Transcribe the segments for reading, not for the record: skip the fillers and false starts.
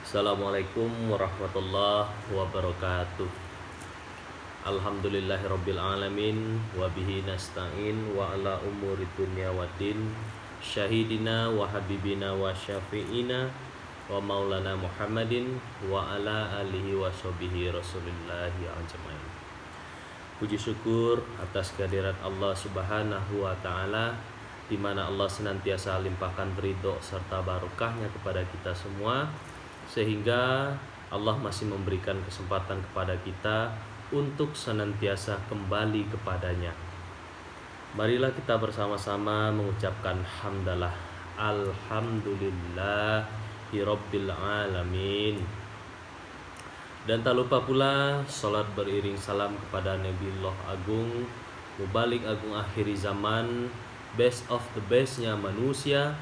Assalamualaikum warahmatullahi wabarakatuh. Alhamdulillahirabbil alamin wa bihi nasta'in wa ala umuri dunya waddin. Syahidina wa habibina wa syafi'ina wa maulana Muhammadin wa ala alihi wa sahbihi rasulillahi ajmain. Puji syukur atas kehadirat Allah Subhanahu wa taala, di mana Allah senantiasa limpahkan ridho serta barokahnya kepada kita semua, sehingga Allah masih memberikan kesempatan kepada kita untuk senantiasa kembali kepadanya. Marilah kita bersama-sama mengucapkan hamdalah, alhamdulillahirabbil alamin. Dan tak lupa pula salat beriring salam kepada Nabiullah Agung, Mubalik Agung akhiri zaman, best of the bestnya manusia,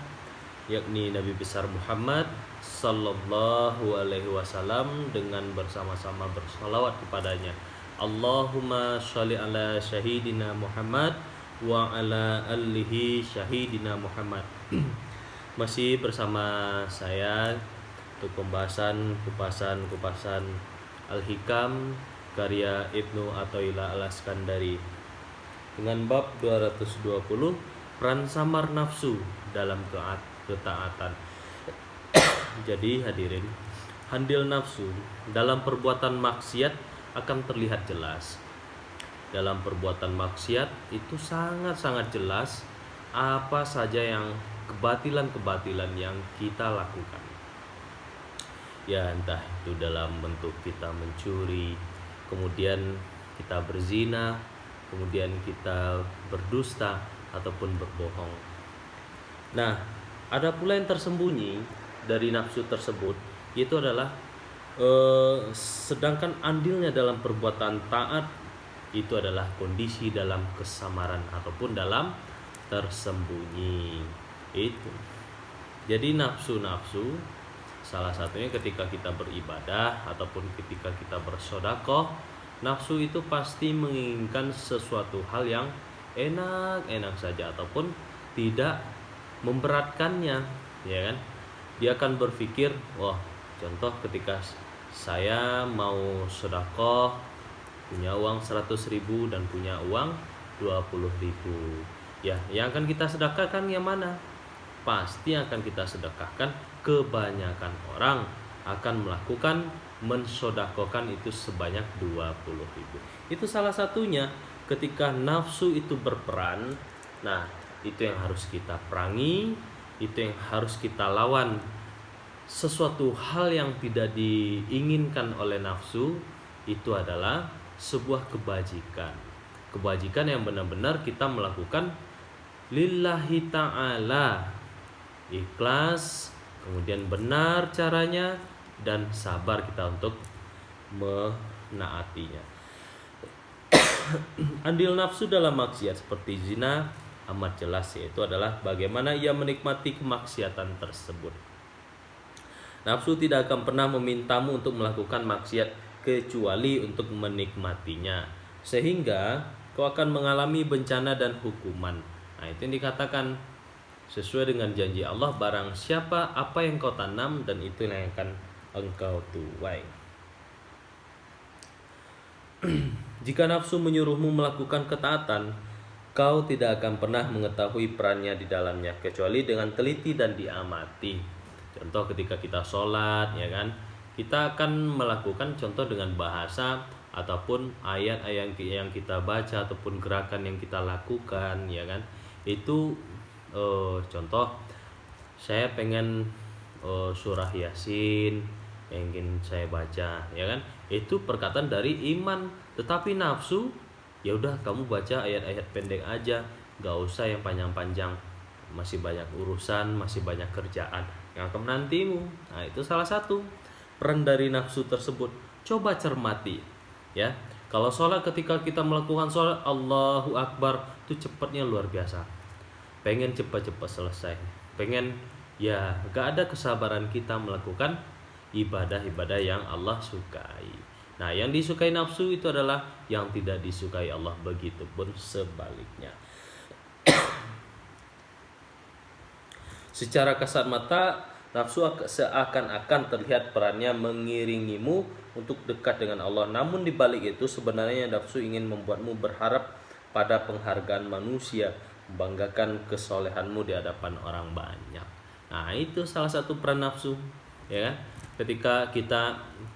yakni Nabi besar Muhammad sallallahu alaihi wasallam, dengan bersama-sama bersalawat kepadanya. Allahumma sholli ala syahidina Muhammad wa ala alihi syahidina Muhammad. Masih bersama saya untuk pembahasan kupasan Al-Hikam karya Ibnu Athaillah Al-Iskandari dengan bab 220, peran samar nafsu dalam ketaatan. Jadi hadirin, andil nafsu dalam perbuatan maksiat akan terlihat jelas. Dalam perbuatan maksiat itu sangat-sangat jelas apa saja yang kebatilan-kebatilan yang kita lakukan. Ya, entah itu dalam bentuk kita mencuri, kemudian kita berzina, kemudian kita berdusta ataupun berbohong. Nah, ada pula yang tersembunyi dari nafsu tersebut, yaitu adalah sedangkan andilnya dalam perbuatan taat itu adalah kondisi dalam kesamaran ataupun dalam tersembunyi. Itu. Jadi nafsu-nafsu salah satunya ketika kita beribadah ataupun ketika kita bersedekah, nafsu itu pasti menginginkan sesuatu hal yang enak-enak saja ataupun tidak memberatkannya, ya kan? Dia akan berpikir, wah, contoh ketika saya mau sedekah, punya uang 100.000 dan punya uang 20.000. Ya, yang akan kita sedekahkan yang mana? Pasti akan kita sedekahkan. Kebanyakan orang akan melakukan mensedekahkan itu sebanyak 20.000. Itu salah satunya ketika nafsu itu berperan. Nah, itu yang harus kita perangi, itu yang harus kita lawan. Sesuatu hal yang tidak diinginkan oleh nafsu itu adalah sebuah kebajikan. Kebajikan yang benar-benar kita melakukan lillahi ta'ala, ikhlas, kemudian benar caranya, dan sabar kita untuk menaatinya. Andil nafsu dalam maksiat seperti zina amat jelas, yaitu adalah bagaimana ia menikmati kemaksiatan tersebut. Nafsu tidak akan pernah memintamu untuk melakukan maksiat kecuali untuk menikmatinya, sehingga kau akan mengalami bencana dan hukuman. Nah, itu yang dikatakan sesuai dengan janji Allah, barang siapa apa yang kau tanam dan itu yang akan engkau tuai. Jika nafsu menyuruhmu melakukan ketaatan, kau tidak akan pernah mengetahui perannya di dalamnya kecuali dengan teliti dan diamati. Contoh ketika kita sholat, ya kan, kita akan melakukan contoh dengan bahasa ataupun ayat-ayat yang kita baca ataupun gerakan yang kita lakukan, ya kan. Itu contoh saya pengen surah Yasin yang ingin saya baca, ya kan. Itu perkataan dari iman. Tetapi nafsu, ya udah kamu baca ayat-ayat pendek aja, gak usah yang panjang-panjang, masih banyak urusan, masih banyak kerjaan yang akan menantimu. Nah, itu salah satu peran dari nafsu tersebut. Coba cermati, ya. Kalau sholat, ketika kita melakukan sholat Allahu Akbar, itu cepatnya luar biasa. Pengen cepat-cepat selesai, pengen, ya gak ada kesabaran kita melakukan ibadah-ibadah yang Allah sukai. Nah, yang disukai nafsu itu adalah yang tidak disukai Allah, begitupun sebaliknya. Secara kasat mata Nafsu seakan-akan terlihat perannya mengiringimu untuk dekat dengan Allah. Namun di balik itu sebenarnya nafsu ingin membuatmu berharap pada penghargaan manusia, membanggakan kesolehanmu di hadapan orang banyak. Nah, itu salah satu peran nafsu, ya kan? Ketika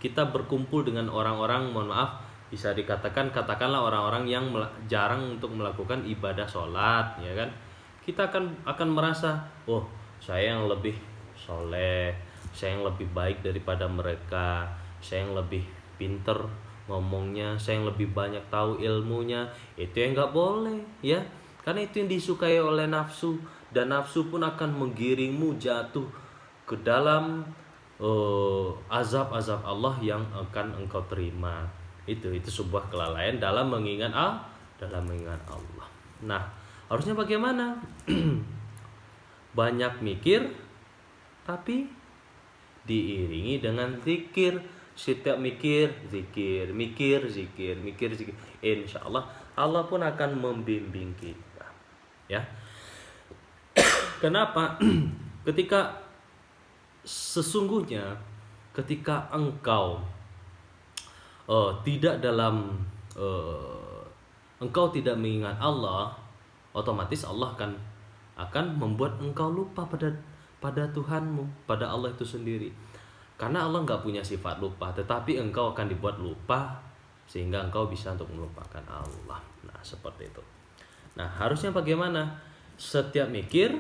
kita berkumpul dengan orang-orang, mohon maaf, bisa katakanlah orang-orang yang jarang untuk melakukan ibadah sholat, ya kan? Kita akan merasa, oh, saya yang lebih soleh, saya yang lebih baik daripada mereka, saya yang lebih pinter ngomongnya, saya yang lebih banyak tahu ilmunya. Itu yang nggak boleh, ya, karena itu yang disukai oleh nafsu, dan nafsu pun akan menggiringmu jatuh ke dalam azab-azab Allah yang akan engkau terima. Itu sebuah kelalaian dalam mengingat Allah. Nah, harusnya bagaimana? Banyak mikir tapi diiringi dengan zikir. Setiap mikir zikir, mikir zikir. Insya Allah Allah pun akan membimbing kita, ya. Kenapa? Sesungguhnya ketika engkau engkau tidak mengingat Allah, otomatis Allah akan membuat engkau lupa pada Tuhanmu, pada Allah itu sendiri. Karena Allah nggak punya sifat lupa, tetapi engkau akan dibuat lupa sehingga engkau bisa untuk melupakan Allah. Nah, seperti itu. Nah, harusnya bagaimana? Setiap mikir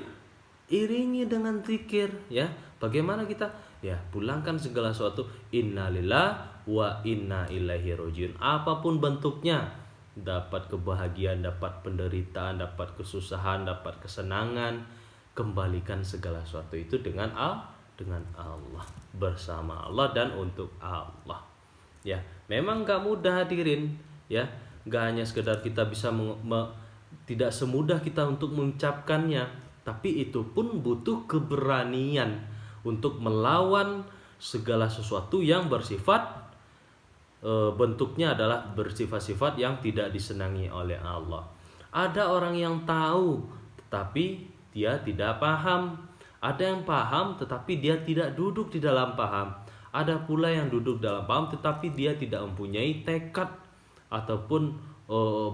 iringi dengan zikir, ya. Bagaimana kita? Ya, pulangkan segala sesuatu innalillahi wa inna ilaihi rajiun. Apapun bentuknya, dapat kebahagiaan, dapat penderitaan, dapat kesusahan, dapat kesenangan, kembalikan segala sesuatu itu dengan Allah, bersama Allah dan untuk Allah. Ya, memang gak mudah hadirin, ya. Gak hanya sekedar kita bisa tidak semudah kita untuk mengucapkannya, tapi itu pun butuh keberanian untuk melawan segala sesuatu yang bersifat bentuknya adalah bersifat-sifat yang tidak disenangi oleh Allah. Ada orang yang tahu tetapi dia tidak paham. Ada yang paham tetapi dia tidak duduk di dalam paham. Ada pula yang duduk dalam paham tetapi dia tidak mempunyai tekad ataupun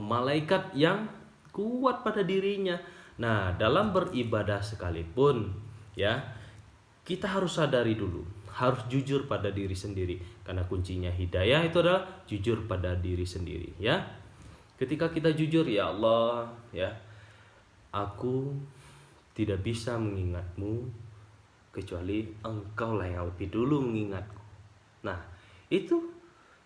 malaikat yang kuat pada dirinya. Nah, dalam beribadah sekalipun, ya, kita harus sadari dulu, harus jujur pada diri sendiri. Karena kuncinya hidayah itu adalah jujur pada diri sendiri, ya. Ketika kita jujur, ya Allah, ya, aku tidak bisa mengingatmu kecuali engkau lah yang lebih dulu mengingatku. Nah, itu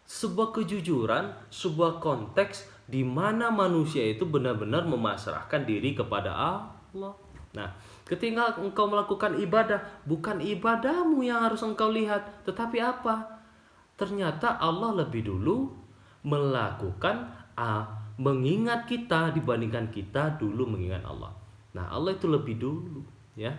sebuah kejujuran, sebuah konteks di mana manusia itu benar-benar memasrahkan diri kepada Allah. Nah, ketika engkau melakukan ibadah, bukan ibadahmu yang harus engkau lihat, tetapi apa? Ternyata Allah lebih dulu melakukan mengingat kita dibandingkan kita dulu mengingat Allah. Nah, Allah itu lebih dulu, ya.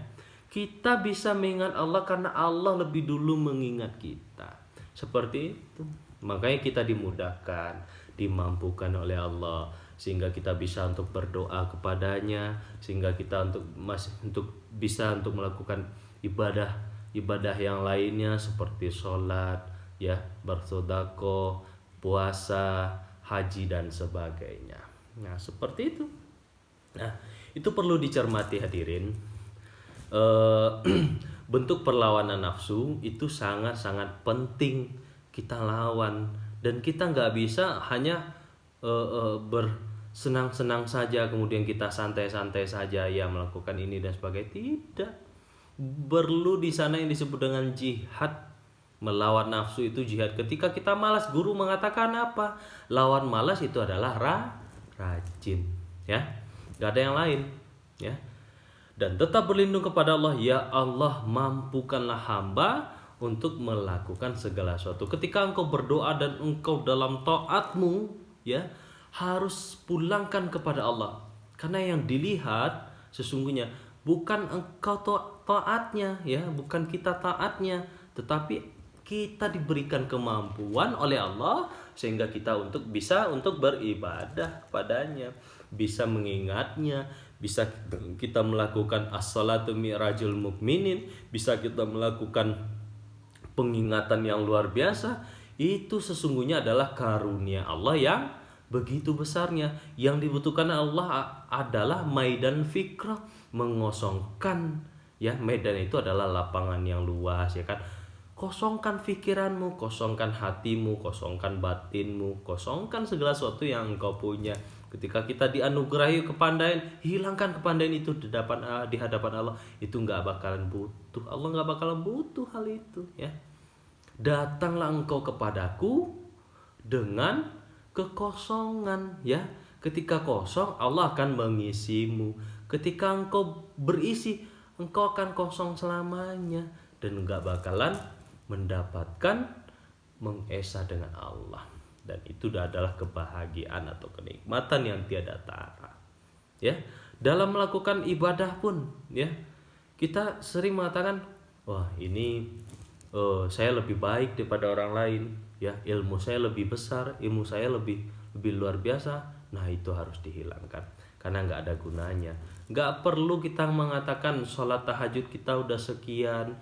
Kita bisa mengingat Allah karena Allah lebih dulu mengingat kita. Seperti itu. Makanya kita dimudahkan, dimampukan oleh Allah sehingga kita bisa untuk berdoa kepadanya, sehingga kita bisa melakukan ibadah yang lainnya seperti sholat, ya, bersedekah, puasa, haji dan sebagainya. Nah, seperti itu. Nah, itu perlu dicermati hadirin. Bentuk perlawanan nafsu itu sangat-sangat penting kita lawan, dan kita nggak bisa hanya bersenang-senang saja kemudian kita santai-santai saja ya melakukan ini dan sebagainya. Tidak, perlu di sana yang disebut dengan jihad. Melawan nafsu itu jihad. Ketika kita malas, guru mengatakan apa? Lawan malas itu adalah rajin, ya. Gak ada yang lain, ya. Dan tetap berlindung kepada Allah. Ya Allah, mampukanlah hamba untuk melakukan segala sesuatu. Ketika engkau berdoa dan engkau dalam taatmu, ya, harus pulangkan kepada Allah. Karena yang dilihat sesungguhnya bukan engkau taatnya, ya, bukan kita taatnya, tetapi kita diberikan kemampuan oleh Allah sehingga kita bisa untuk beribadah kepadanya, bisa mengingatnya, bisa kita melakukan as-salatu mi'rajul mukminin, bisa kita melakukan pengingatan yang luar biasa. Itu sesungguhnya adalah karunia Allah yang begitu besarnya. Yang dibutuhkan Allah adalah maidan fikrah, mengosongkan, ya. Medan itu adalah lapangan yang luas, ya kan. Kosongkan pikiranmu, kosongkan hatimu, kosongkan batinmu, kosongkan segala sesuatu yang engkau punya. Ketika kita dianugerahi kepandaian, hilangkan kepandaian itu di hadapan Allah. Itu nggak bakalan butuh. Allah nggak bakalan butuh hal itu, ya. Datanglah engkau kepadaku dengan kekosongan, ya. Ketika kosong, Allah akan mengisimu. Ketika engkau berisi, engkau akan kosong selamanya dan nggak bakalan mendapatkan mengesah dengan Allah. Dan itu adalah kebahagiaan atau kenikmatan yang tiada tara, ya. Dalam melakukan ibadah pun, ya, kita sering mengatakan, wah ini saya lebih baik daripada orang lain, ya, ilmu saya lebih besar, ilmu saya lebih luar biasa. Nah, itu harus dihilangkan karena nggak ada gunanya. Nggak perlu kita mengatakan sholat tahajud kita udah sekian,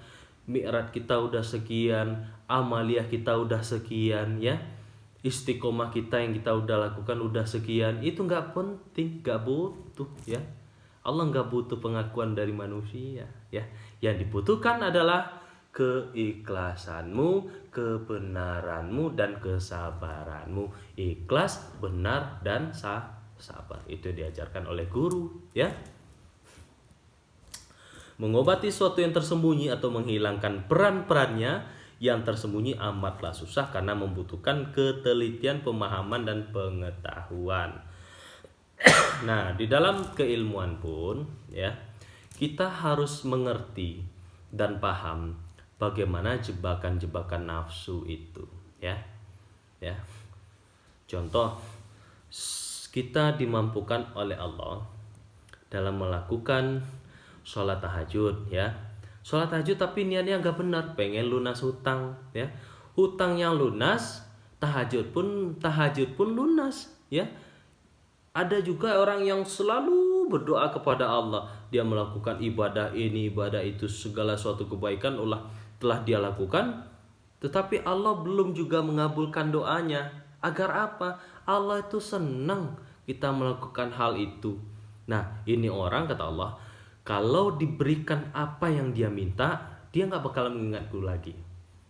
mi'raj kita udah sekian, amaliyah kita udah sekian, ya, istiqomah kita yang kita udah lakukan udah sekian. Itu nggak penting, nggak butuh, ya. Allah nggak butuh pengakuan dari manusia, ya. Yang dibutuhkan adalah keikhlasanmu, kebenaranmu, dan kesabaranmu. Ikhlas, benar, dan sabar. Itu diajarkan oleh guru, ya. Mengobati sesuatu yang tersembunyi atau menghilangkan peran-perannya yang tersembunyi amatlah susah karena membutuhkan ketelitian, pemahaman, dan pengetahuan. Nah, di dalam keilmuan pun, ya, kita harus mengerti dan paham bagaimana jebakan-jebakan nafsu itu, ya. Ya. Contoh, kita dimampukan oleh Allah dalam melakukan sholat tahajud, ya. Sholat tahajud tapi niatnya nggak benar, pengen lunas hutang, ya. Hutang yang lunas, tahajud pun lunas, ya. Ada juga orang yang selalu berdoa kepada Allah, dia melakukan ibadah ini, ibadah itu, segala suatu kebaikan telah dia lakukan, tetapi Allah belum juga mengabulkan doanya. Agar apa? Allah itu senang kita melakukan hal itu. Nah, ini orang, kata Allah, kalau diberikan apa yang dia minta, dia nggak bakalan mengingatku lagi.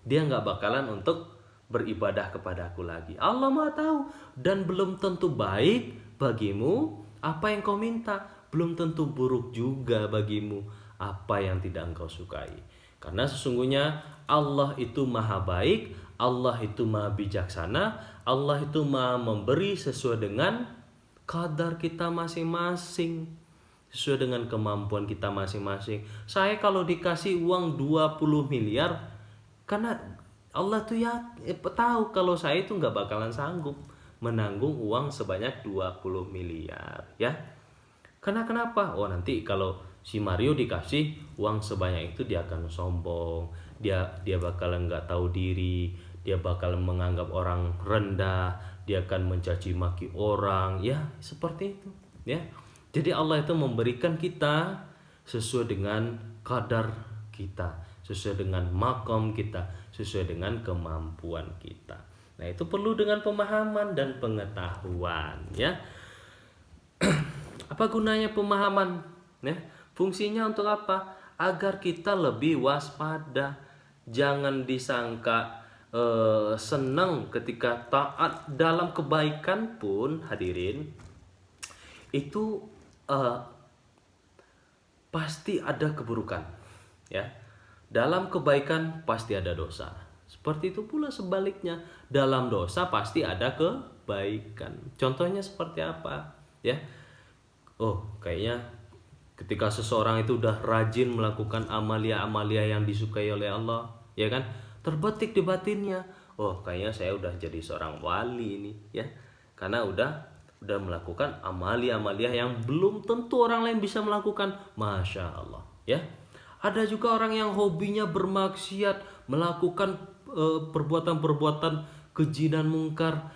Dia nggak bakalan untuk beribadah kepadaku lagi. Allah Maha tahu, dan belum tentu baik bagimu apa yang kau minta, belum tentu buruk juga bagimu apa yang tidak engkau sukai. Karena sesungguhnya Allah itu maha baik, Allah itu maha bijaksana, Allah itu maha memberi sesuai dengan kadar kita masing-masing, sesuai dengan kemampuan kita masing-masing. Saya kalau dikasih uang 20 miliar, karena Allah tuh ya tahu kalau saya itu nggak bakalan sanggup menanggung uang sebanyak 20 miliar, ya. Karena kenapa? Oh, nanti kalau si Mario dikasih uang sebanyak itu, dia akan sombong, dia bakalan nggak tahu diri, dia bakalan menganggap orang rendah, dia akan mencaci maki orang, ya, seperti itu, ya. Jadi Allah itu memberikan kita sesuai dengan kadar kita, sesuai dengan makom kita, sesuai dengan kemampuan kita. Nah, itu perlu dengan pemahaman dan pengetahuan, ya. Apa gunanya pemahaman? Ya, fungsinya untuk apa? Agar kita lebih waspada. Jangan disangka senang ketika taat dalam kebaikan pun, hadirin, itu pasti ada keburukan, ya. Dalam kebaikan pasti ada dosa. Seperti itu pula sebaliknya, dalam dosa pasti ada kebaikan. Contohnya seperti apa, ya? Oh, kayaknya ketika seseorang itu udah rajin melakukan amalia-amalia yang disukai oleh Allah, ya kan? Terbetik di batinnya, oh, kayaknya saya udah jadi seorang wali ini, ya. Karena udah melakukan amalia-amalia yang belum tentu orang lain bisa melakukan. Masya Allah, ya. Ada juga orang yang hobinya bermaksiat, melakukan perbuatan-perbuatan keji dan mungkar,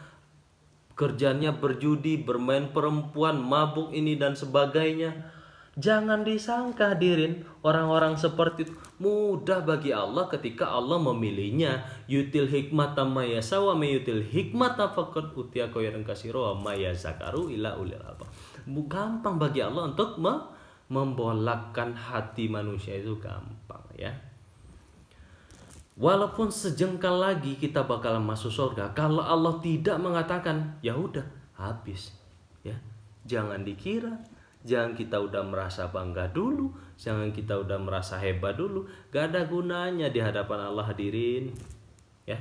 kerjanya berjudi, bermain perempuan, mabuk ini dan sebagainya. Jangan disangka hadirin, orang-orang seperti itu mudah bagi Allah ketika Allah memilihnya. Yutil hikmata may yasha wa may yutil hikmata faqad utiya khairan katsira wa may yazakaru illa ulil albab. Gampang bagi Allah untuk membolakkan hati manusia, itu gampang ya. Walaupun sejengkal lagi kita bakalan masuk surga, kalau Allah tidak mengatakan, ya udah habis ya. Jangan dikira, jangan kita udah merasa bangga dulu, jangan kita udah merasa hebat dulu, gak ada gunanya di hadapan Allah hadirin ya.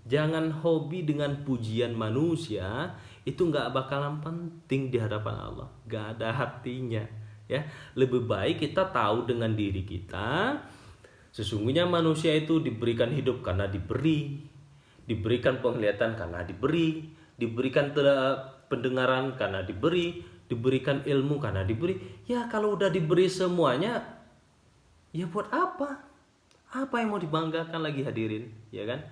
Jangan hobi dengan pujian manusia, itu gak bakalan penting di hadapan Allah, gak ada artinya ya. Lebih baik kita tahu dengan diri kita, sesungguhnya manusia itu diberikan hidup karena diberikan penglihatan karena diberikan pendengaran karena diberikan ilmu karena diberi. Ya kalau udah diberi semuanya, ya buat apa? Apa yang mau dibanggakan lagi hadirin, ya kan?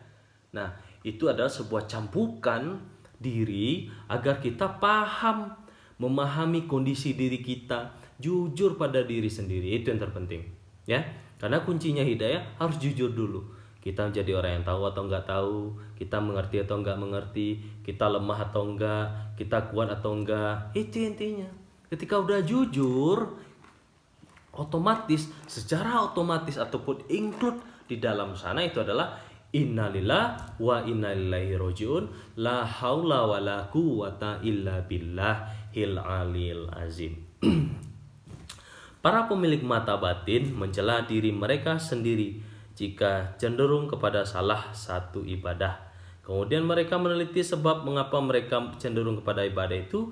Nah, itu adalah sebuah cambukan diri agar kita paham, memahami kondisi diri kita, jujur pada diri sendiri, itu yang terpenting, ya. Karena kuncinya hidayah harus jujur dulu. Kita menjadi orang yang tahu atau enggak tahu, kita mengerti atau enggak mengerti, kita lemah atau enggak, kita kuat atau enggak, itu intinya. Ketika udah jujur, otomatis, secara otomatis ataupun include di dalam sana itu adalah innalillah wa inna ilaihi rajiun, la haula wala quwata illa billahil aliyil azim. Para pemilik mata batin mencela diri mereka sendiri jika cenderung kepada salah satu ibadah. Kemudian mereka meneliti sebab mengapa mereka cenderung kepada ibadah itu.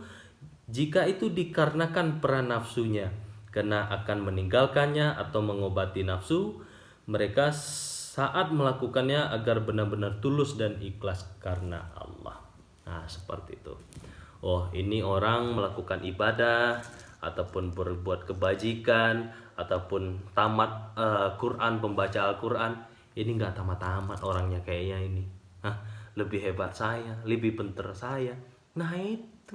Jika itu dikarenakan peran nafsunya, karena akan meninggalkannya atau mengobati nafsu mereka saat melakukannya agar benar-benar tulus dan ikhlas karena Allah. Nah, seperti itu. Oh, ini orang melakukan ibadah ataupun berbuat kebajikan ataupun tamat Quran, pembaca Al-Quran, ini nggak tamat-tamat orangnya kayaknya ini. Lebih hebat saya, lebih pintar saya. Nah itu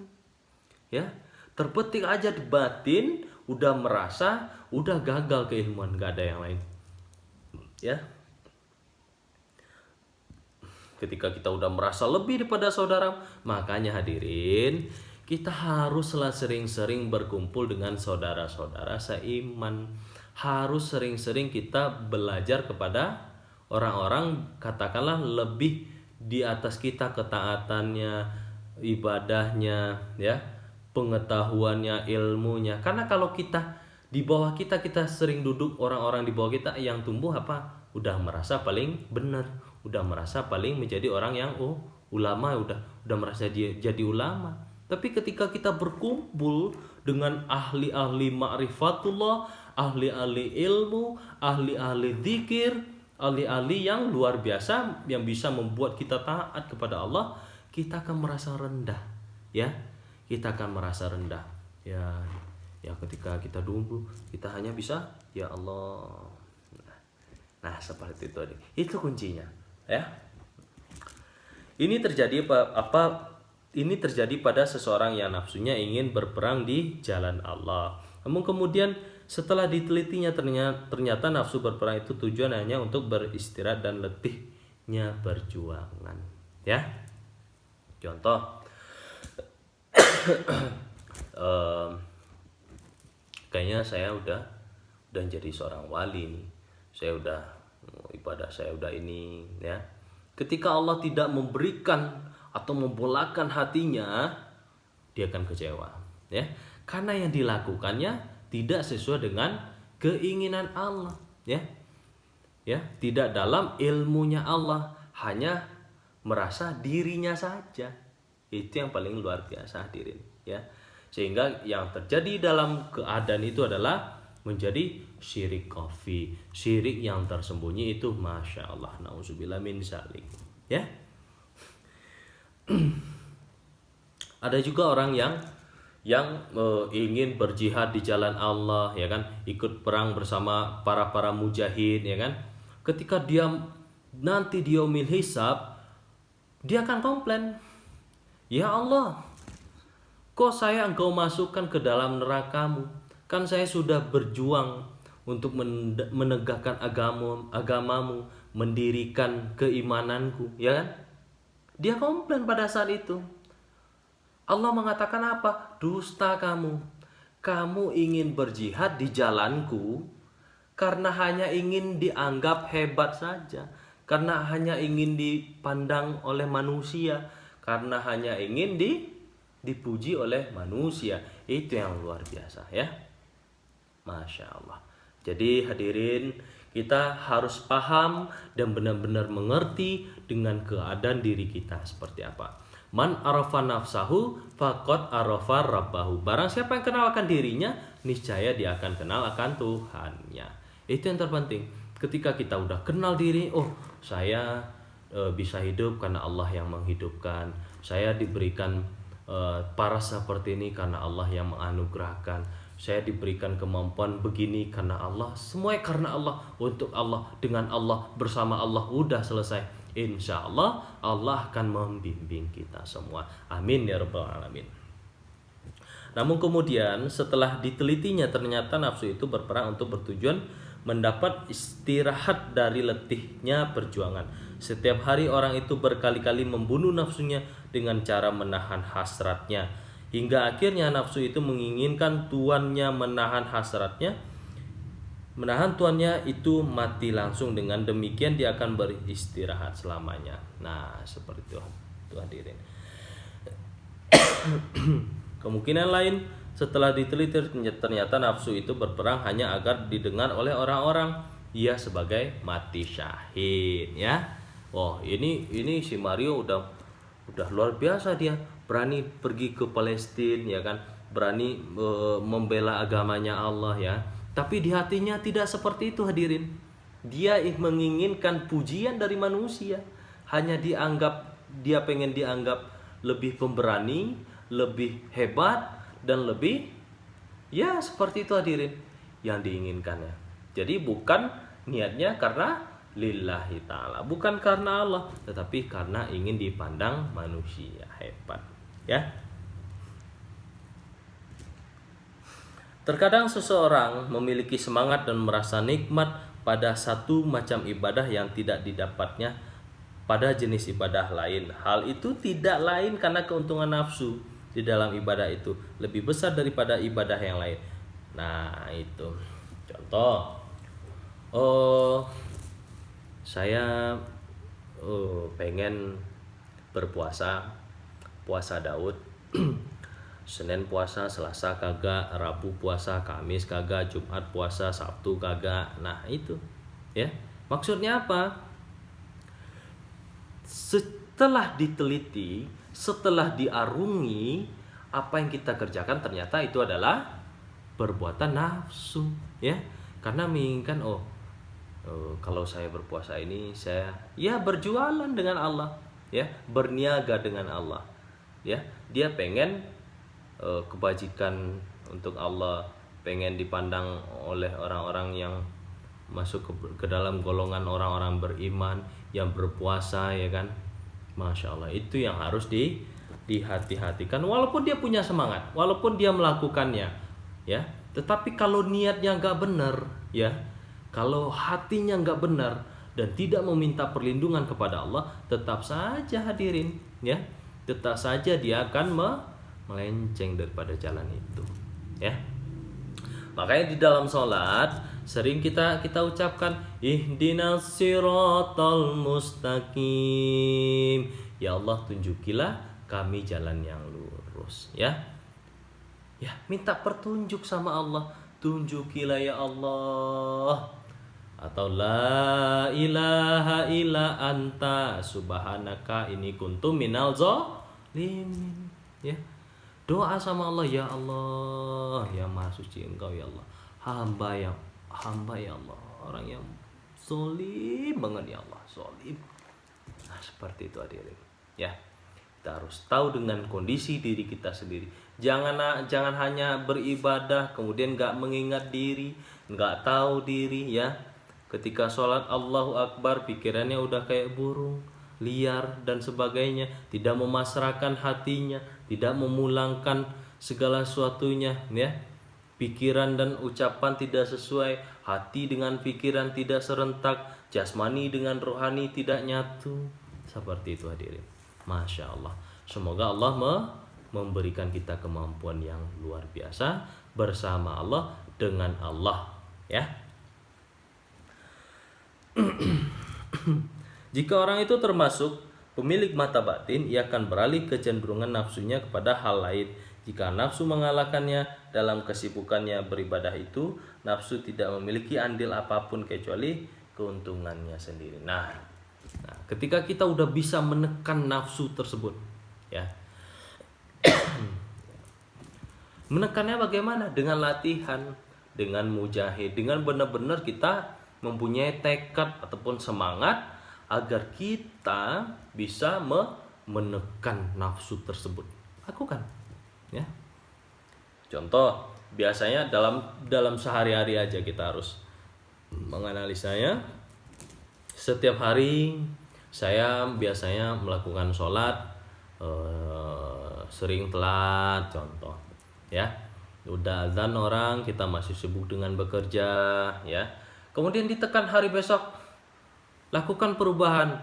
ya, terbetik aja di batin, udah merasa udah gagal keilmuan, nggak ada yang lain ya. Ketika kita udah merasa lebih daripada saudara, makanya hadirin, kita haruslah sering-sering berkumpul dengan saudara-saudara seiman. Harus sering-sering kita belajar kepada orang-orang katakanlah lebih di atas kita ketaatannya, ibadahnya, ya, pengetahuannya, ilmunya. Karena kalau kita di bawah kita sering duduk orang-orang di bawah kita yang tumbuh apa? Udah merasa paling benar, udah merasa paling menjadi orang yang ulama, udah merasa dia jadi ulama. Tapi ketika kita berkumpul dengan ahli-ahli ma'rifatullah, ahli-ahli ilmu, ahli-ahli zikir, ahli-ahli yang luar biasa yang bisa membuat kita taat kepada Allah, kita akan merasa rendah, ya. Kita akan merasa rendah. Ya ketika kita duduk, kita hanya bisa ya Allah. Nah, seperti itu. Itu kuncinya, ya. Ini terjadi Ini terjadi pada seseorang yang nafsunya ingin berperang di jalan Allah. Namun kemudian setelah ditelitinya ternyata nafsu berperang itu tujuan hanya untuk beristirahat dan letihnya perjuangan. Ya, contoh, kayaknya saya udah jadi seorang wali nih. Saya udah ibadah, saya udah ini, ya. Ketika Allah tidak memberikan atau membolakkan hatinya, dia akan kecewa, ya, karena yang dilakukannya tidak sesuai dengan keinginan Allah, ya, tidak dalam ilmunya Allah, hanya merasa dirinya saja. Itu yang paling luar biasa hadirin, ya. Sehingga yang terjadi dalam keadaan itu adalah menjadi syirik khafi, syirik yang tersembunyi itu, masya Allah, nauzubillah min dzalik, ya. Ada juga orang yang ingin berjihad di jalan Allah, ya kan, ikut perang bersama para mujahid, ya kan. Ketika dia nanti di yaumil hisab, dia akan komplain, ya Allah, kok saya engkau masukkan ke dalam nerakamu, Kan saya sudah berjuang untuk menegakkan agamamu, mendirikan keimananku, ya kan? Dia komplain pada saat itu. Allah mengatakan apa? Dusta kamu. Kamu ingin berjihad di jalanku karena hanya ingin dianggap hebat saja, karena hanya ingin dipandang oleh manusia, karena hanya ingin dipuji oleh manusia. Itu yang luar biasa, ya. Masya Allah. Jadi hadirin, kita harus paham dan benar-benar mengerti dengan keadaan diri kita seperti apa. Man arafa nafsahu faqad arafa rabbahu. Barang siapa yang kenal akan dirinya, niscaya dia akan kenal akan Tuhannya. Itu yang terpenting. Ketika kita udah kenal diri, oh saya bisa hidup karena Allah yang menghidupkan. Saya diberikan paras seperti ini karena Allah yang menganugerahkan. Saya diberikan kemampuan begini karena Allah. Semuanya karena Allah, untuk Allah, dengan Allah, bersama Allah. Udah selesai. Insya Allah Allah akan membimbing kita semua. Amin ya rabbal alamin. Namun kemudian setelah ditelitinya, ternyata nafsu itu berperang untuk bertujuan mendapat istirahat dari letihnya perjuangan. Setiap hari orang itu berkali-kali membunuh nafsunya dengan cara menahan hasratnya, hingga akhirnya nafsu itu menginginkan tuannya menahan hasratnya. Menahan tuannya itu mati langsung. Dengan demikian dia akan beristirahat selamanya. Nah, seperti itu hadirin. Kemungkinan lain, setelah diteliti ternyata nafsu itu berperang hanya agar didengar oleh orang-orang. Ia sebagai mati syahid, ya. Oh, ini si Mario udah luar biasa, dia berani pergi ke Palestina, ya kan? Berani membela agamanya Allah, ya. Tapi di hatinya tidak seperti itu hadirin. Dia menginginkan pujian dari manusia. Hanya dia pengen dianggap lebih pemberani, lebih hebat, dan lebih, ya seperti itu hadirin yang diinginkannya. Jadi bukan niatnya karena lillahi ta'ala, bukan karena Allah, tetapi karena ingin dipandang manusia hebat, ya. Terkadang seseorang memiliki semangat dan merasa nikmat pada satu macam ibadah yang tidak didapatnya pada jenis ibadah lain. Hal itu tidak lain karena keuntungan nafsu di dalam ibadah itu lebih besar daripada ibadah yang lain. Nah, itu contoh. Saya pengen berpuasa, puasa Daud. Senin puasa, Selasa kagak, Rabu puasa, Kamis kagak, Jumat puasa, Sabtu kagak. Nah, itu, ya. Maksudnya apa? Setelah diteliti, setelah diarungi, apa yang kita kerjakan ternyata itu adalah perbuatan nafsu, ya. Karena menginginkan kalau saya berpuasa ini, saya berjualan dengan Allah, ya, berniaga dengan Allah, ya. Dia pengen kebajikan untuk Allah, pengen dipandang oleh orang-orang yang masuk ke dalam golongan orang-orang beriman yang berpuasa, ya kan. Masya Allah, itu yang harus dihati-hatikan. Walaupun dia punya semangat, walaupun dia melakukannya, ya, tetapi kalau niatnya nggak benar, ya, kalau hatinya nggak benar dan tidak meminta perlindungan kepada Allah, tetap saja hadirin, ya, tetap saja dia akan melenceng daripada jalan itu, ya. Makanya di dalam sholat sering kita ucapkan ihdinas siratal mustaqim, ya Allah tunjukilah kami jalan yang lurus, ya. Ya, minta petunjuk sama Allah, tunjukilah ya Allah. Atau la ilaha illa anta subhanaka inni kuntu minal zalimin, ya. Doa sama Allah, ya Allah, yang maha suci Engkau ya Allah, hamba ya Allah, orang yang zalim banget ya Allah, zalim. Nah, seperti itu hadirin, ya. Kita harus tahu dengan kondisi diri kita sendiri. Jangan hanya beribadah kemudian nggak mengingat diri, nggak tahu diri, ya. Ketika sholat Allahu Akbar, pikirannya udah kayak burung liar dan sebagainya, tidak memasrahkan hatinya, tidak memulangkan segala sesuatunya, ya. pikiran dan ucapan tidak sesuai, hati dengan pikiran tidak serentak, jasmani dengan rohani tidak nyatu. Seperti itu hadirin. Masya Allah. Semoga Allah memberikan kita kemampuan yang luar biasa bersama Allah, dengan Allah, ya. Jika orang itu termasuk pemilik mata batin, ia akan beralih kecenderungan nafsunya kepada hal lain. Jika nafsu mengalahkannya dalam kesibukannya beribadah itu, nafsu tidak memiliki andil apapun kecuali keuntungannya sendiri. Nah, ketika kita udah bisa menekan nafsu tersebut, ya, menekannya bagaimana? Dengan latihan, dengan mujahid, dengan benar-benar kita mempunyai tekad ataupun semangat agar kita bisa menekan nafsu tersebut. Lakukan, ya. Contoh, biasanya dalam sehari-hari aja kita harus menganalisanya. Setiap hari saya biasanya melakukan sholat sering telat, contoh, ya. Udah azan orang, kita masih sibuk dengan bekerja, ya. Kemudian ditekan hari besok, lakukan perubahan.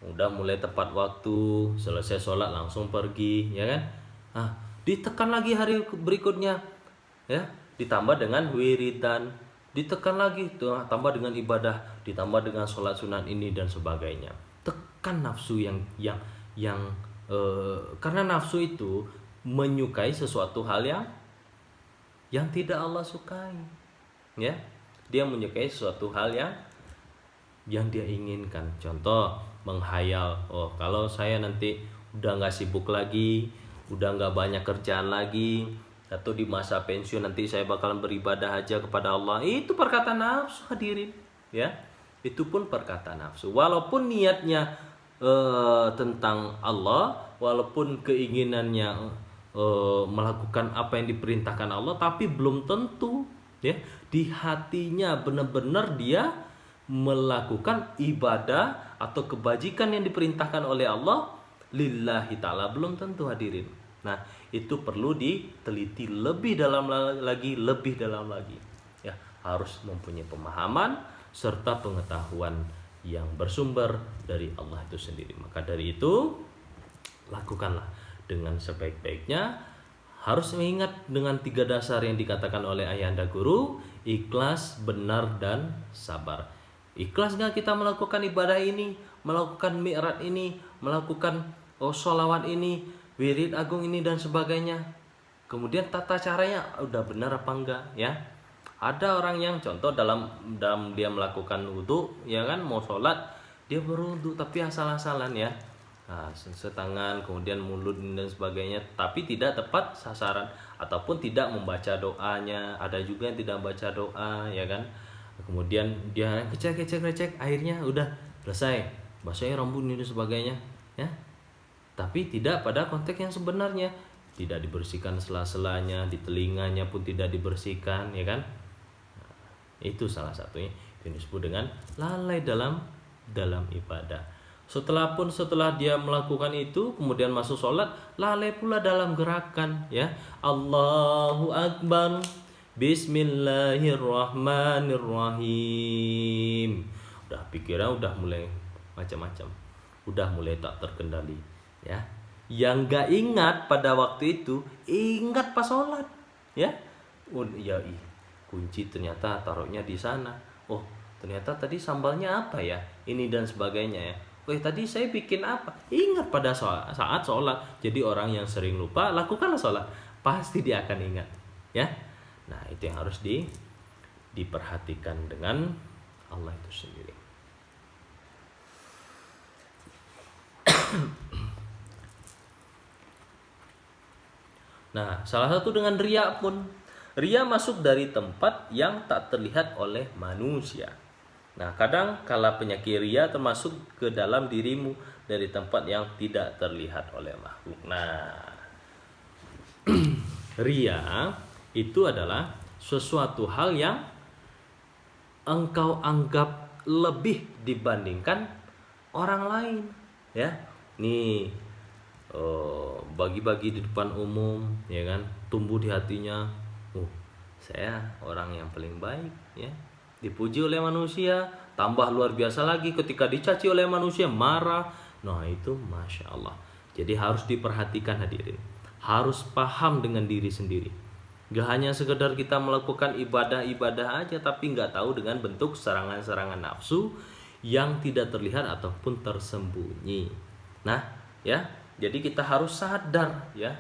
Udah mulai tepat waktu, selesai sholat langsung pergi, ya kan? Nah, ditekan lagi hari berikutnya, ya. Ditambah dengan wiridan, ditekan lagi, tambah dengan ibadah, ditambah dengan sholat sunat ini dan sebagainya. Tekan nafsu yang karena nafsu itu menyukai sesuatu hal yang tidak Allah sukai, ya. Dia menyukai sesuatu hal yang dia inginkan. Contoh, menghayal, oh kalau saya nanti udah nggak sibuk lagi, udah nggak banyak kerjaan lagi, atau di masa pensiun nanti saya bakalan beribadah aja kepada Allah. Itu perkataan nafsu hadirin, ya. Itu pun perkataan nafsu. Walaupun niatnya tentang Allah, walaupun keinginannya melakukan apa yang diperintahkan Allah, tapi belum tentu, ya, di hatinya benar-benar dia melakukan ibadah atau kebajikan yang diperintahkan oleh Allah lillahi ta'ala, belum tentu hadirin. Nah, itu perlu diteliti lebih dalam lagi, ya. Harus mempunyai pemahaman serta pengetahuan yang bersumber dari Allah itu sendiri. Maka dari itu, lakukanlah dengan sebaik-baiknya. Harus mengingat dengan 3 dasar yang dikatakan oleh Ayahanda Guru: ikhlas, benar, dan sabar. Ikhlas nggak kita melakukan ibadah ini, melakukan mi'raj ini, melakukan sholawat ini, wirid agung ini dan sebagainya. Kemudian tata caranya udah benar apa enggak, ya. Ada orang yang contoh dalam dia melakukan wudu, ya kan, mau sholat dia berwudu tapi asal-asalan, ya. Nah, setangan, kemudian mulut dan sebagainya, tapi tidak tepat sasaran ataupun tidak membaca doanya. Ada juga yang tidak membaca doa, ya kan. Kemudian dia kecek, akhirnya udah selesai, basahin rambut ini dan sebagainya, ya. Tapi tidak pada konteks yang sebenarnya, tidak dibersihkan sela-selanya, di telinganya pun tidak dibersihkan, ya kan. Nah, itu salah satunya yang disebut dengan lalai dalam ibadah. Setelah dia melakukan itu, kemudian masuk sholat, lalai pula dalam gerakan, ya. Allahu Akbar, Bismillahirrahmanirrahim. Udah pikiran udah mulai macam-macam, udah mulai tak terkendali, ya. Yang gak ingat pada waktu itu, ingat pas sholat, ya. Kunci ternyata taruhnya di sana. Oh, ternyata tadi sambalnya apa ya? Ini dan sebagainya, ya. Tadi saya bikin apa? Ingat pada saat sholat. Jadi orang yang sering lupa, lakukanlah sholat, pasti dia akan ingat, ya. Nah, itu yang harus diperhatikan dengan Allah itu sendiri. Nah, salah satu dengan riya pun. Riya masuk dari tempat yang tak terlihat oleh manusia. Nah, kadang kala penyakit riya termasuk ke dalam dirimu dari tempat yang tidak terlihat oleh makhluk. Nah, riya itu adalah sesuatu hal yang engkau anggap lebih dibandingkan orang lain, ya. Nih, bagi-bagi di depan umum, ya kan, tumbuh di hatinya, saya orang yang paling baik, ya. Dipuji oleh manusia, tambah luar biasa lagi ketika dicaci oleh manusia, marah. Nah, itu Masya Allah. Jadi harus diperhatikan hadirin. Harus paham dengan diri sendiri. Gak hanya sekedar kita melakukan ibadah-ibadah aja, tapi gak tahu dengan bentuk serangan-serangan nafsu yang tidak terlihat ataupun tersembunyi. Nah, ya, jadi kita harus sadar, ya.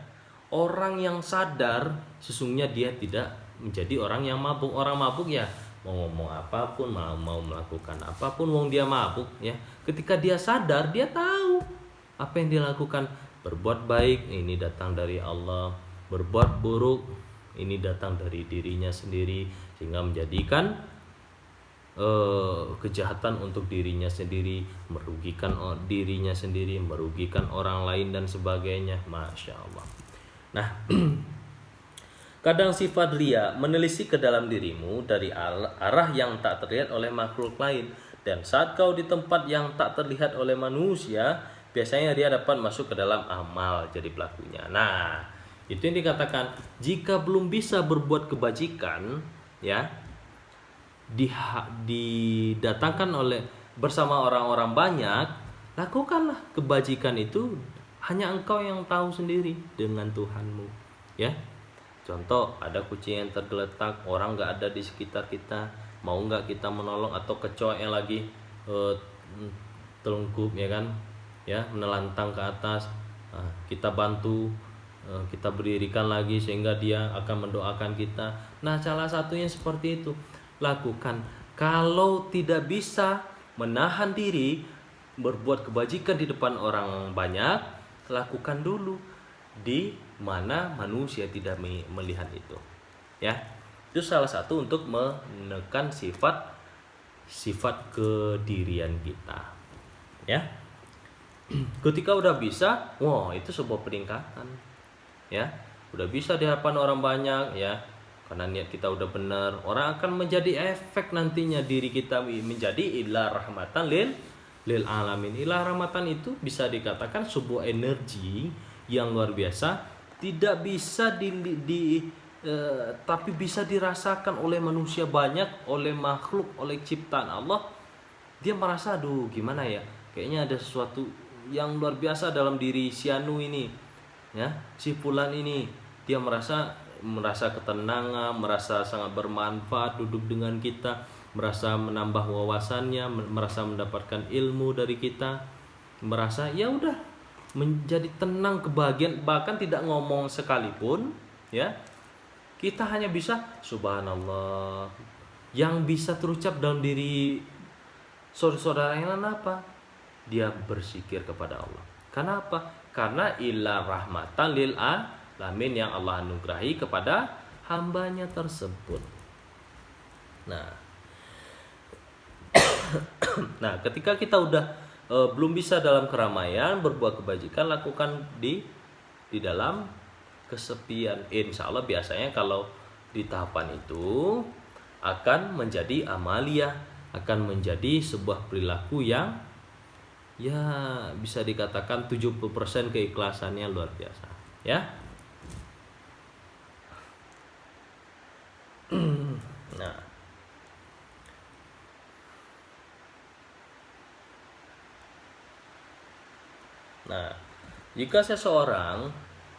Orang yang sadar sesungguhnya dia tidak menjadi orang yang mabuk. Orang mabuk ya mau ngomong apapun, mau melakukan apapun, wong dia mabuk, ya. Ketika dia sadar, dia tahu apa yang dia lakukan. Berbuat baik ini datang dari Allah, berbuat buruk ini datang dari dirinya sendiri, sehingga menjadikan kejahatan untuk dirinya sendiri, merugikan dirinya sendiri, merugikan orang lain dan sebagainya. Masya Allah. Nah, kadang sifat ria menelisik ke dalam dirimu dari arah yang tak terlihat oleh makhluk lain, dan saat kau di tempat yang tak terlihat oleh manusia, biasanya ria dapat masuk ke dalam amal, jadi pelakunya. Nah, itu yang dikatakan jika belum bisa berbuat kebajikan, ya, didatangkan oleh bersama orang-orang banyak, lakukanlah kebajikan itu hanya engkau yang tahu sendiri dengan Tuhanmu, ya. Contoh, ada kucing yang tergeletak, orang nggak ada di sekitar kita, mau nggak kita menolong? Atau kecoa yang lagi telungkup, ya kan, ya, menelantang ke atas, kita bantu, kita berdirikan lagi sehingga dia akan mendoakan kita. Nah, salah satunya seperti itu, lakukan. Kalau tidak bisa menahan diri berbuat kebajikan di depan orang banyak, lakukan dulu di mana manusia tidak melihat itu, ya. Itu salah satu untuk menekan sifat kedirian kita, ya. Ketika udah bisa, wah, itu sebuah peningkatan, ya. Udah bisa di hadapan orang banyak, ya, karena niat kita udah benar, orang akan menjadi efek nantinya diri kita menjadi ilah rahmatan lil alamin. Ilah rahmatan itu bisa dikatakan sebuah energi yang luar biasa, tidak bisa tapi bisa dirasakan oleh manusia banyak, oleh makhluk, oleh ciptaan Allah. Dia merasa, aduh, gimana ya, kayaknya ada sesuatu yang luar biasa dalam diri si Anu ini, ya, si Fulan ini. Dia merasa ketenangan, merasa sangat bermanfaat duduk dengan kita, merasa menambah wawasannya, merasa mendapatkan ilmu dari kita, merasa ya udah menjadi tenang, kebahagiaan, bahkan tidak ngomong sekalipun, ya. Kita hanya bisa subhanallah. Yang bisa terucap dalam diri saudara-saudara yang lain apa? Dia berzikir kepada Allah. Kenapa? Karena ilah rahmatan lil alamin yang Allah anugerahi kepada hambanya tersebut. Nah, ketika kita udah belum bisa dalam keramaian berbuat kebajikan, lakukan di dalam kesepian. Insya Allah biasanya kalau di tahapan itu akan menjadi amaliyah, akan menjadi sebuah perilaku yang ya bisa dikatakan 70% keikhlasannya luar biasa, ya. Nah, jika seseorang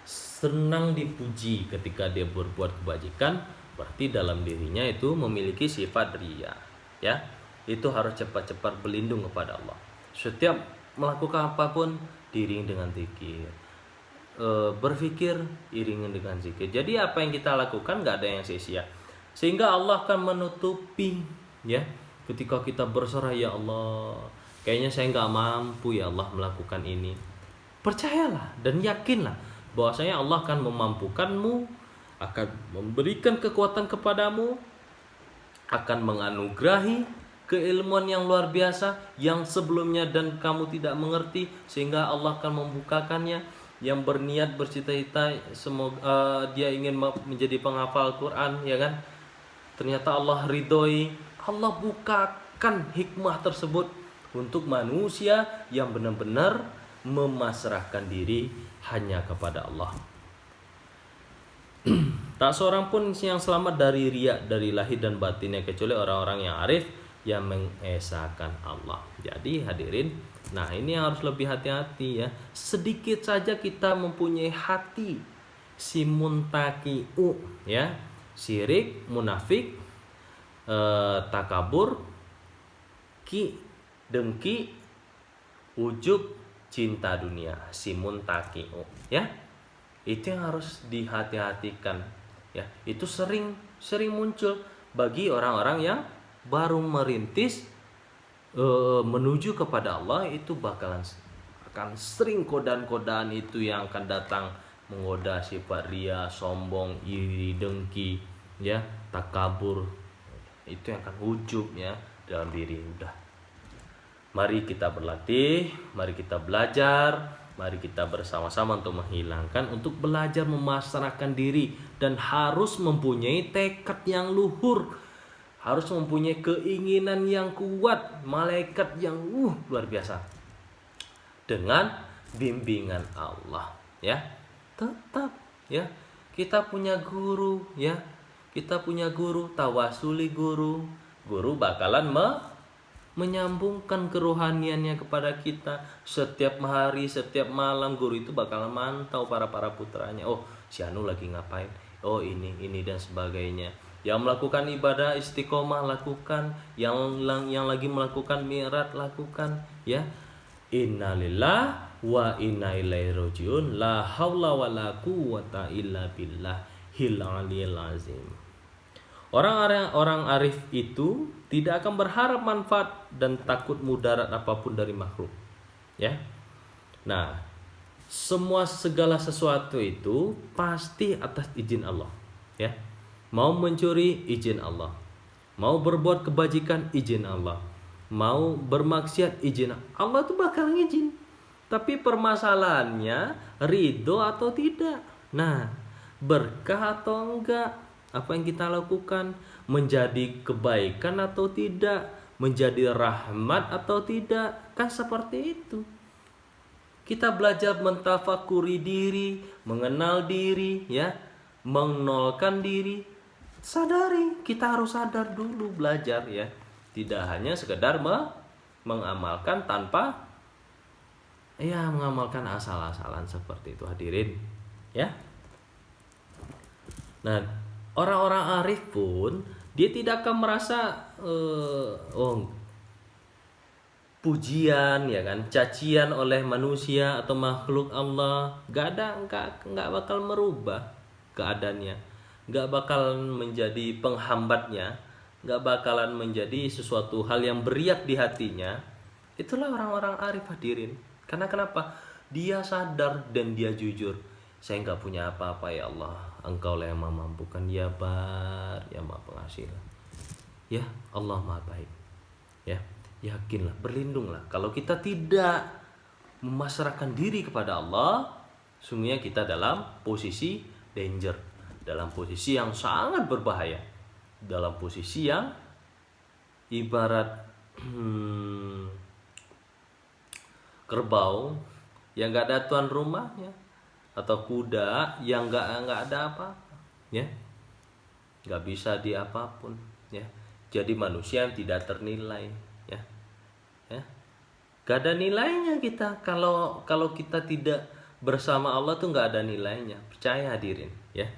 senang dipuji ketika dia berbuat kebajikan, berarti dalam dirinya itu memiliki sifat ria, ya. Itu harus cepat-cepat berlindung kepada Allah. Setiap melakukan apapun diiringi dengan zikir, berpikir iringi dengan zikir. Jadi apa yang kita lakukan nggak ada yang sia-sia, sehingga Allah akan menutupi, ya. Ketika kita berserah, ya Allah, kayaknya saya nggak mampu, ya Allah, melakukan ini. Percayalah dan yakinlah bahwasanya Allah akan memampukanmu, akan memberikan kekuatan kepadamu, akan menganugerahi keilmuan yang luar biasa yang sebelumnya dan kamu tidak mengerti, sehingga Allah akan membukakannya. Yang berniat bercita-cita semoga dia ingin menjadi penghafal Quran, ya kan, ternyata Allah ridhoi, Allah bukakan hikmah tersebut untuk manusia yang benar-benar memasrahkan diri hanya kepada Allah. Tak seorang pun yang selamat dari riya, dari lahir dan batinnya, kecuali orang-orang yang arif yang mengesahkan Allah. Jadi hadirin, nah ini yang harus lebih hati-hati ya. Sedikit saja kita mempunyai hati si muntaki'u ya, syirik, munafik, takabur, dengki, ujub, cinta dunia, si muntaki'u ya. Itu yang harus dihati-hatikan ya. Itu sering muncul bagi orang-orang yang baru merintis menuju kepada Allah. Itu akan sering godaan-godaan itu yang akan datang menggoda sifat ria, sombong, iri, dengki ya, takabur. Itu yang akan ujub ya dalam diri. Udah, mari kita berlatih, mari kita belajar, mari kita bersama-sama untuk menghilangkan, untuk belajar memasrahkan diri, dan harus mempunyai tekad yang luhur, harus mempunyai keinginan yang kuat, malaikat yang luar biasa. Dengan bimbingan Allah ya. Tetap ya, kita punya guru ya. Kita punya guru, tawasuli guru. Guru bakalan menyambungkan kerohaniannya kepada kita. Setiap hari, setiap malam guru itu bakalan mantau para putranya. Oh, si Anu lagi ngapain? Oh, ini dan sebagainya. Yang melakukan ibadah istiqomah lakukan, yang lagi melakukan mi'raj lakukan ya. Innalillah wa inna ilaihi rajiun. La haula wala quwata illa billahil aliyil azim. Orang arif itu tidak akan berharap manfaat dan takut mudarat apapun dari makhluk ya. Nah, segala sesuatu itu pasti atas izin Allah ya. Mau mencuri, izin Allah. Mau berbuat kebajikan, izin Allah. Mau bermaksiat, izin Allah. Itu bakal ngizin. Tapi permasalahannya ridho atau tidak. Nah, berkah atau enggak apa yang kita lakukan, menjadi kebaikan atau tidak, menjadi rahmat atau tidak. Kan seperti itu. Kita belajar mentafakuri diri, mengenal diri ya, mengenalkan diri. Sadari, kita harus sadar dulu belajar ya. Tidak hanya sekedar mengamalkan tanpa ya, mengamalkan asal-asalan seperti itu hadirin ya. Nah, orang-orang arif pun dia tidak akan merasa pujian ya kan, cacian oleh manusia atau makhluk Allah. Nggak bakal merubah keadaannya, nggak bakalan menjadi penghambatnya, nggak bakalan menjadi sesuatu hal yang beriak di hatinya. Itulah orang-orang arif hadirin. Karena kenapa? Dia sadar dan dia jujur. Saya nggak punya apa-apa ya Allah. Engkau lah yang memampukan ya Bar, ya Maha Pengasih. Ya Allah Maha Baik. Ya, yakinlah, berlindunglah. Kalau kita tidak memasrahkan diri kepada Allah, sungguhnya kita dalam posisi danger, dalam posisi yang sangat berbahaya, dalam posisi yang ibarat kerbau yang nggak ada tuan rumahnya, atau kuda yang nggak ada apa ya, nggak bisa di apapun ya. Jadi manusia yang tidak ternilai ya, nggak ada nilainya kita kalau kita tidak bersama Allah tuh nggak ada nilainya, percaya hadirin ya.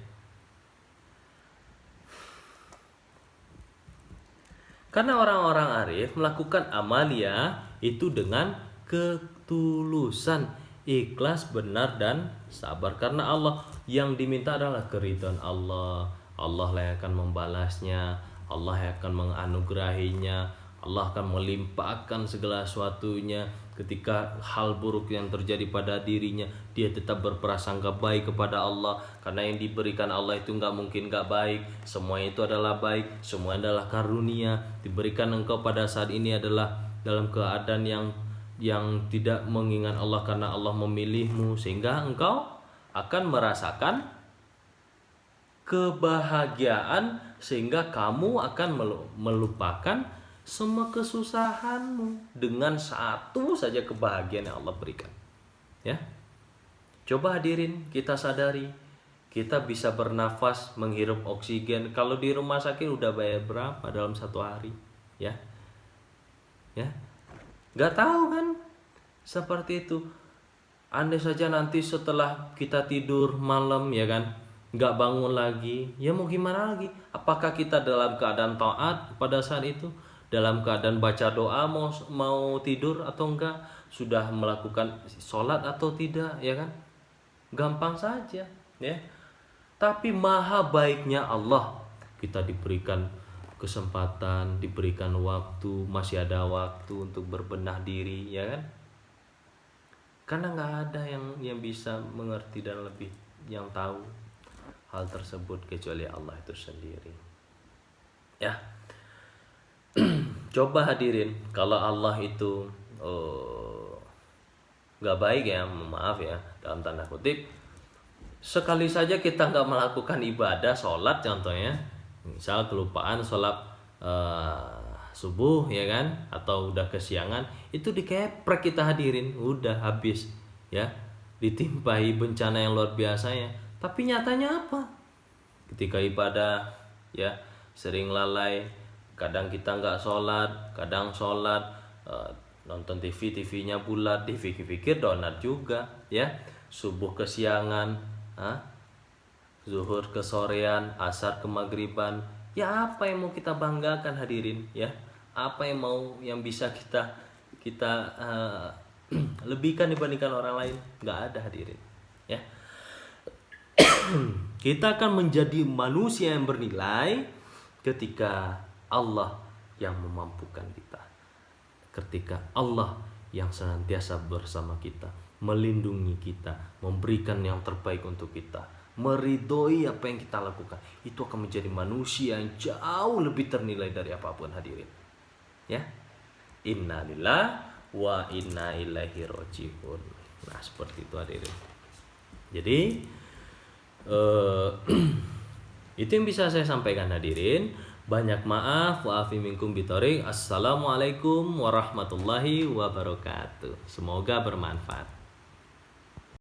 Karena orang-orang arif melakukan amalia itu dengan ketulusan, ikhlas, benar, dan sabar. Karena Allah yang diminta adalah keridhaan Allah. Allah yang akan membalasnya, Allah yang akan menganugerahinya, Allah akan melimpahkan segala sesuatunya. Ketika hal buruk yang terjadi pada dirinya, dia tetap berprasangka baik kepada Allah. Karena yang diberikan Allah itu nggak mungkin nggak baik. Semuanya itu adalah baik, semua adalah karunia. Diberikan engkau pada saat ini adalah dalam keadaan yang tidak mengingat Allah, karena Allah memilihmu, sehingga engkau akan merasakan kebahagiaan, sehingga kamu akan melupakan semua kesusahanmu dengan satu saja kebahagiaan yang Allah berikan ya. Coba hadirin kita sadari, Kita bisa bernafas, menghirup oksigen. Kalau di rumah sakit udah bayar berapa dalam satu hari? Ya, ya, nggak tahu kan? Seperti itu. Andai saja nanti setelah kita tidur malam, ya kan, nggak bangun lagi, ya mau gimana lagi? Apakah kita dalam keadaan taat pada saat itu? Dalam keadaan baca doa mau tidur atau enggak? Sudah melakukan sholat atau tidak, ya kan? Gampang saja, ya. Tapi maha baiknya Allah, kita diberikan kesempatan, diberikan waktu, masih ada waktu untuk berbenah diri, ya kan? Karena nggak ada yang bisa mengerti dan lebih yang tahu hal tersebut kecuali Allah itu sendiri. Ya, coba hadirin, kalau Allah itu nggak baik ya, maaf ya dalam tanda kutip, sekali saja kita nggak melakukan ibadah sholat contohnya, misal kelupaan sholat subuh, ya kan, atau udah kesiangan, itu dikeprek kita hadirin, udah habis, ya, ditimpahi bencana yang luar biasanya. Tapi nyatanya apa? Ketika ibadah, ya, sering lalai, kadang kita nggak sholat, kadang sholat, nonton TV-nya bulat, dipikir-pikir donat juga, ya, subuh kesiangan, zuhur ke sorean, asar ke maghriban. Ya, apa yang mau kita banggakan hadirin, ya? Apa yang bisa kita lebihkan dibandingkan orang lain? Nggak ada hadirin, ya. Kita akan menjadi manusia yang bernilai ketika Allah yang memampukan kita, ketika Allah yang senantiasa bersama kita, melindungi kita, memberikan yang terbaik untuk kita, meridhoi apa yang kita lakukan. Itu akan menjadi manusia yang jauh lebih ternilai dari apapun hadirin, ya. Innalillah wa inna ilaihi rajiun. Nah, seperti itu hadirin. Jadi itu yang bisa saya sampaikan hadirin. Banyak maaf, wa'afi minkum bithoriq. Assalamualaikum warahmatullahi wabarakatuh. Semoga bermanfaat.